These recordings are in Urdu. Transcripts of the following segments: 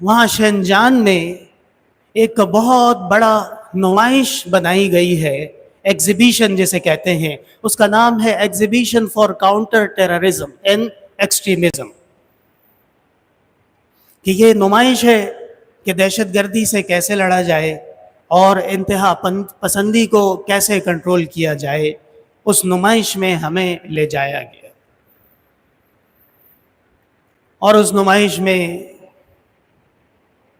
وہاں شنجان میں ایک بہت بڑا نمائش بنائی گئی ہے، ایگزیبیشن جسے کہتے ہیں، اس کا نام ہے exhibition for counter terrorism and extremism, کہ یہ نمائش ہے کہ دہشت گردی سے کیسے لڑا جائے اور انتہا پسندی کو کیسے کنٹرول کیا جائے۔ اس نمائش میں ہمیں لے جایا گیا اور اس نمائش میں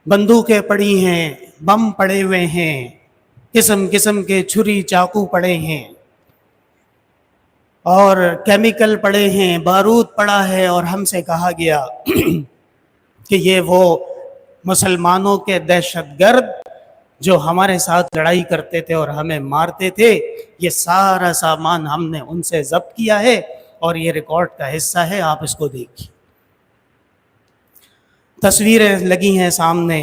بندوقیں پڑی ہیں، بم پڑے ہوئے ہیں، قسم قسم کے چھری چاقو پڑے ہیں اور کیمیکل پڑے ہیں، بارود پڑا ہے، اور ہم سے کہا گیا کہ یہ وہ مسلمانوں کے دہشت گرد جو ہمارے ساتھ لڑائی کرتے تھے اور ہمیں مارتے تھے، یہ سارا سامان ہم نے ان سے ضبط کیا ہے اور یہ ریکارڈ کا حصہ ہے، آپ اس کو دیکھیے۔ تصویریں لگی ہیں سامنے،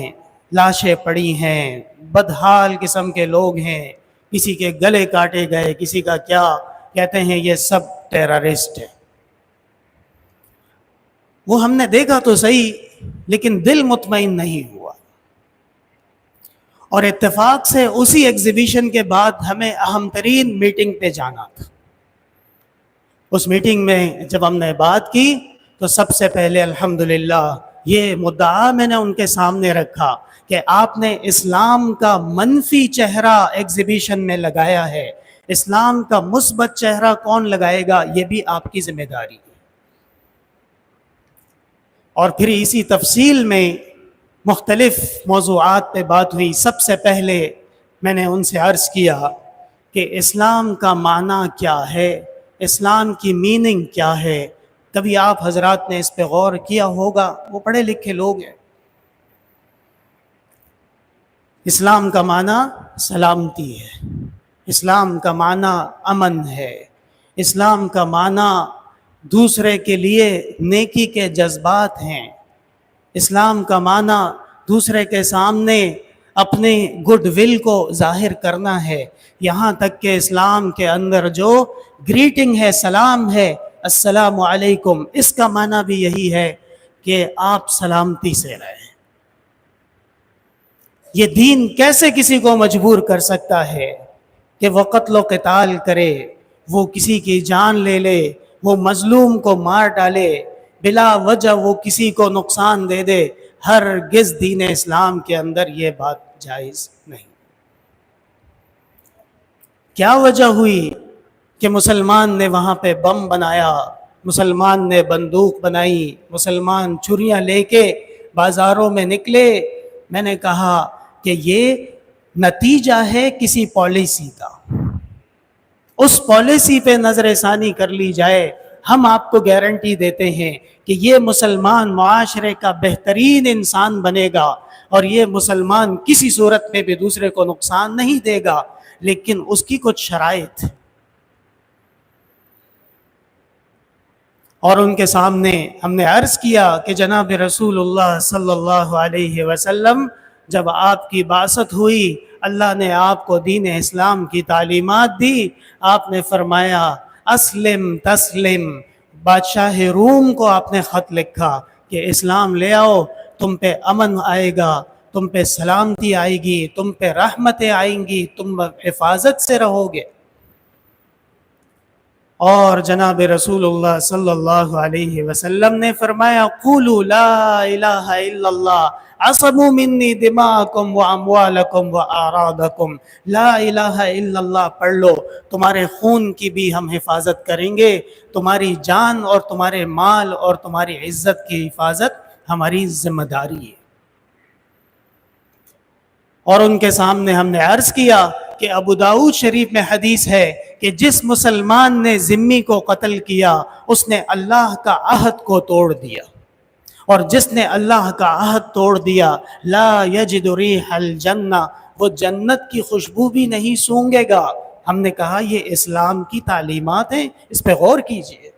لاشیں پڑی ہیں، بدحال قسم کے لوگ ہیں، کسی کے گلے کاٹے گئے، کسی کا کیا کہتے ہیں، یہ سب ٹیررسٹ ہیں۔ وہ ہم نے دیکھا تو صحیح، لیکن دل مطمئن نہیں ہوا، اور اتفاق سے اسی ایگزیبیشن کے بعد ہمیں اہم ترین میٹنگ پہ جانا تھا۔ اس میٹنگ میں جب ہم نے بات کی تو سب سے پہلے الحمدللہ یہ مدعا میں نے ان کے سامنے رکھا کہ آپ نے اسلام کا منفی چہرہ ایگزیبیشن میں لگایا ہے، اسلام کا مثبت چہرہ کون لگائے گا، یہ بھی آپ کی ذمہ داری ہے۔ اور پھر اسی تفصیل میں مختلف موضوعات پہ بات ہوئی۔ سب سے پہلے میں نے ان سے عرض کیا کہ اسلام کا معنی کیا ہے، اسلام کی میننگ کیا ہے۔ کبھی آپ حضرات نے اس پہ غور کیا ہوگا، وہ پڑھے لکھے لوگ ہیں۔ اسلام کا معنی سلامتی ہے، اسلام کا معنی امن ہے، اسلام کا معنی دوسرے کے لیے نیکی کے جذبات ہیں، اسلام کا معنی دوسرے کے سامنے اپنے گڈ ول کو ظاہر کرنا ہے۔ یہاں تک کہ اسلام کے اندر جو گریٹنگ ہے، سلام ہے، السلام علیکم، اس کا معنی بھی یہی ہے کہ آپ سلامتی سے رہیں۔ یہ دین کیسے کسی کو مجبور کر سکتا ہے کہ وہ قتل و قتال کرے، وہ کسی کی جان لے لے، وہ مظلوم کو مار ڈالے، بلا وجہ وہ کسی کو نقصان دے دے؟ ہرگز دین اسلام کے اندر یہ بات جائز نہیں۔ کیا وجہ ہوئی کہ مسلمان نے وہاں پہ بم بنایا، مسلمان نے بندوق بنائی، مسلمان چھریاں لے کے بازاروں میں نکلے؟ میں نے کہا کہ یہ نتیجہ ہے کسی پالیسی کا، اس پالیسی پہ نظر ثانی کر لی جائے، ہم آپ کو گارنٹی دیتے ہیں کہ یہ مسلمان معاشرے کا بہترین انسان بنے گا اور یہ مسلمان کسی صورت میں بھی دوسرے کو نقصان نہیں دے گا، لیکن اس کی کچھ شرائط۔ اور ان کے سامنے ہم نے عرض کیا کہ جناب رسول اللہ صلی اللہ علیہ وسلم جب آپ کی بعثت ہوئی، اللہ نے آپ کو دین اسلام کی تعلیمات دی، آپ نے فرمایا اسلم تسلم۔ بادشاہ روم کو آپ نے خط لکھا کہ اسلام لے آؤ، تم پہ امن آئے گا، تم پہ سلامتی آئے گی، تم پہ رحمتیں آئیں گی، تم حفاظت سے رہو گے۔ اور جناب رسول اللہ صلی اللہ علیہ وسلم نے فرمایا قولوا لا الہ الا اللہ عصموا منی دماءکم واموالکم واعراضکم۔ لا الہ الا اللہ پڑھ لو، تمہارے خون کی بھی ہم حفاظت کریں گے، تمہاری جان اور تمہارے مال اور تمہاری عزت کی حفاظت ہماری ذمہ داری ہے۔ اور ان کے سامنے ہم نے عرض کیا کہ ابو داؤد شریف میں حدیث ہے کہ جس مسلمان نے ذمی کو قتل کیا اس نے اللہ کا عہد کو توڑ دیا، اور جس نے اللہ کا عہد توڑ دیا لا یجد ریح الجنہ، وہ جنت کی خوشبو بھی نہیں سونگے گا۔ ہم نے کہا یہ اسلام کی تعلیمات ہیں، اس پہ غور کیجئے۔